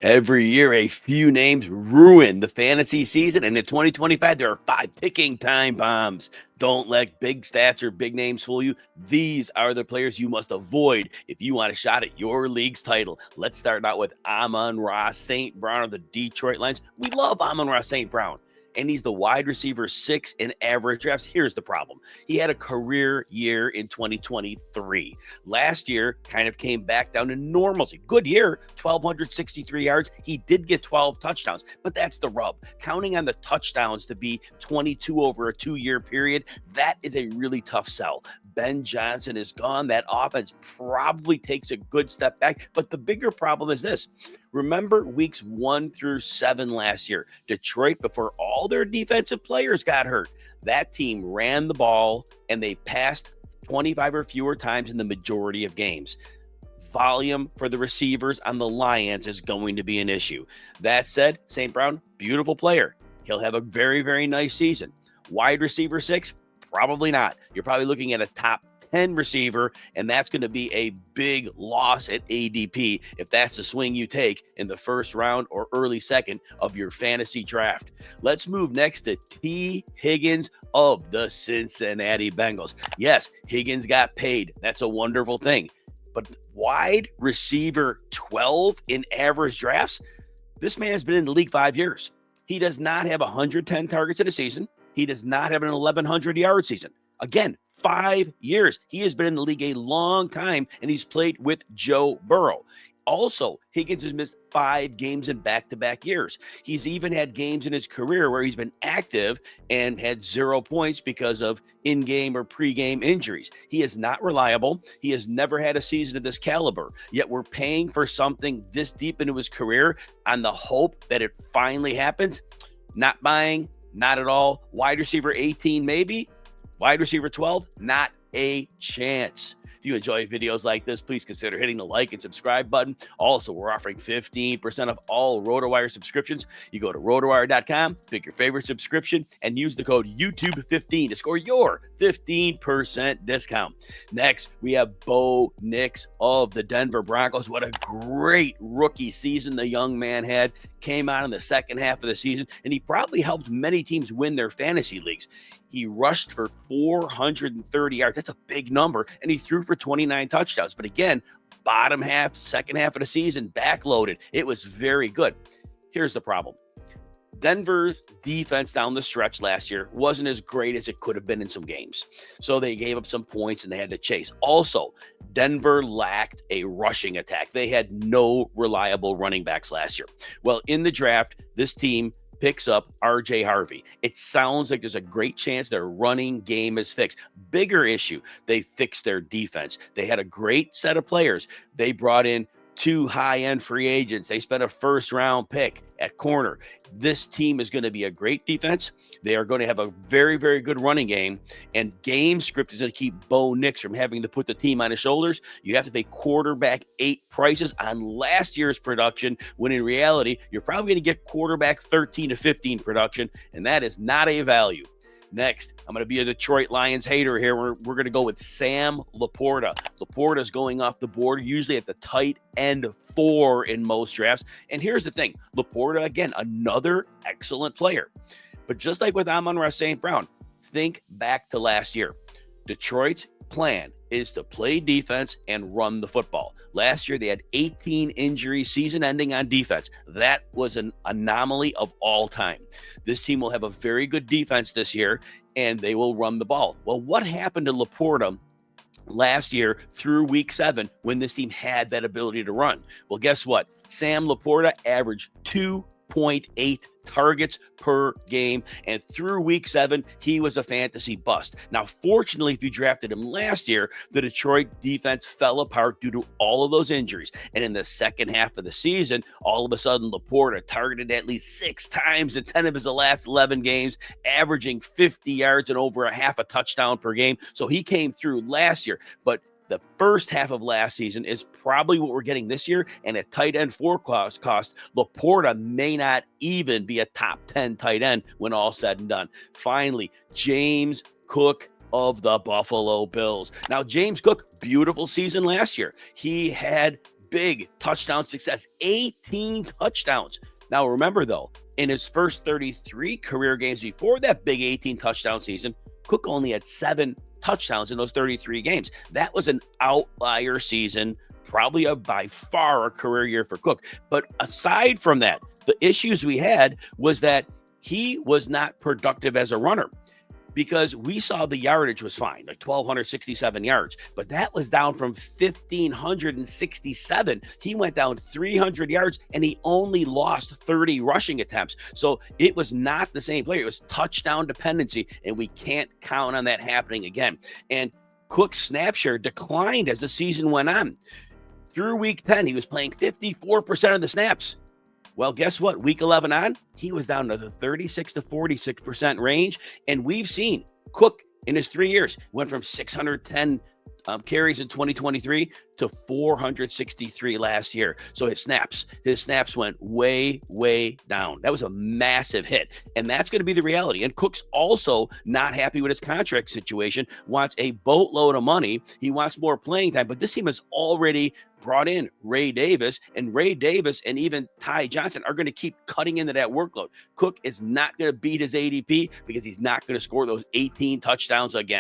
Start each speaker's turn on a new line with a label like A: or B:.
A: Every year, a few names ruin the fantasy season, and in 2025, there are 5 ticking time bombs. Don't let big stats or big names fool you. These are the players you must avoid if you want a shot at your league's title. Let's start out with Amon-Ra St.Brown of the Detroit Lions. We love Amon-Ra St.Brown, and he's the wide receiver 6 in average drafts. Here's the problem. He had a career year in 2023. Last year kind of came back down to normalcy. Good year, 1,263 yards. He did get 12 touchdowns, but that's the rub. Counting on the touchdowns to be 22 over a 2-year period, that is a really tough sell. Ben Johnson is gone. That offense probably takes a good step back, but the bigger problem is this. Remember weeks 1 through 7 last year, Detroit, before all their defensive players got hurt, that team ran the ball and they passed 25 or fewer times in the majority of games. Volume for the receivers on the Lions is going to be an issue. That said, St. Brown, beautiful player. He'll have a very, very nice season. Wide receiver 6, probably not. You're probably looking at a top 10 receiver, and that's going to be a big loss at ADP if that's the swing you take in the first round or early second of your fantasy draft. Let's move next to T. Higgins of the Cincinnati Bengals. Yes, Higgins got paid. That's a wonderful thing. But wide receiver 12 in average drafts? This man has been in the league 5 years. He does not have 110 targets in a season. He does not have an 1,100-yard season. Again, 5 years. He has been in the league a long time, and he's played with Joe Burrow. Also, Higgins has missed 5 games in back-to-back years. He's even had games in his career where he's been active and had 0 points because of in-game or pre-game injuries. He is not reliable. He has never had a season of this caliber, yet we're paying for something this deep into his career on the hope that it finally happens. Not buying, not at all. Wide receiver 18, maybe. Wide receiver 12, not a chance. If you enjoy videos like this, please consider hitting the like and subscribe button. Also, we're offering 15% off all RotoWire subscriptions. You go to rotowire.com, pick your favorite subscription, and use the code YouTube15 to score your 15% discount. Next, we have Bo Nix of the Denver Broncos. What a great rookie season the young man had. Came out in the second half of the season, and he probably helped many teams win their fantasy leagues. He rushed for 430 yards. That's a big number. And he threw for 29 touchdowns. But again, bottom half, second half of the season, backloaded. It was very good. Here's the problem. Denver's defense down the stretch last year wasn't as great as it could have been in some games. So they gave up some points and they had to chase. Also, Denver lacked a rushing attack. They had no reliable running backs last year. Well, in the draft, this team picks up R.J. Harvey. It sounds like there's a great chance their running game is fixed. Bigger issue, they fixed their defense. They had a great set of players. They brought in 2 high-end free agents. They spent a first-round pick at corner. This team is going to be a great defense. They are going to have a very, very good running game, and game script is going to keep Bo Nix from having to put the team on his shoulders. You have to pay quarterback 8 prices on last year's production, when in reality, you're probably going to get quarterback 13 to 15 production, and that is not a value. Next, I'm going to be a Detroit Lions hater here. We're going to go with Sam LaPorta. LaPorta is going off the board, usually at the tight end 4 in most drafts. And here's the thing. LaPorta, again, another excellent player. But just like with Amon-Ra St.Brown, think back to last year. Detroit's plan is to play defense and run the football. Last year, they had 18 injuries, season ending on defense. That was an anomaly of all time. This team will have a very good defense this year, and they will run the ball. Well, what happened to LaPorta last year through week 7 when this team had that ability to run? Well, guess what? Sam LaPorta averaged 2.8 targets per game, and through week 7, he was a fantasy bust. Now, fortunately, if you drafted him last year, the Detroit defense fell apart due to all of those injuries, and in the second half of the season, all of a sudden, LaPorta targeted at least 6 times in 10 of his last 11 games, averaging 50 yards and over a half a touchdown per game, so he came through last year, but the first half of last season is probably what we're getting this year, and at tight end cost, LaPorta may not even be a top 10 tight end when all said and done. Finally, James Cook of the Buffalo Bills. Now, James Cook, beautiful season last year. He had big touchdown success, 18 touchdowns. Now, remember, though, in his first 33 career games before that big 18 touchdown season, Cook only had 7 touchdowns in those 33 games. That was an outlier season, probably by far a career year for Cook. But aside from that, the issues we had was that he was not productive as a runner, because we saw the yardage was fine, like 1,267 yards, but that was down from 1,567. He went down 300 yards and he only lost 30 rushing attempts. So it was not the same player. It was touchdown dependency, and we can't count on that happening again. And Cook's snap share declined as the season went on. Through week 10, he was playing 54% of the snaps. Well, guess what? Week 11 on, he was down to the 36 to 46% range. And we've seen Cook in his 3 years went from 610 carries in 2023 to 463 last year. So his snaps went way, way down. That was a massive hit. And that's going to be the reality. And Cook's also not happy with his contract situation, wants a boatload of money. He wants more playing time, but this team has already brought in Ray Davis, and even Ty Johnson are going to keep cutting into that workload. Cook is not going to beat his ADP because he's not going to score those 18 touchdowns again.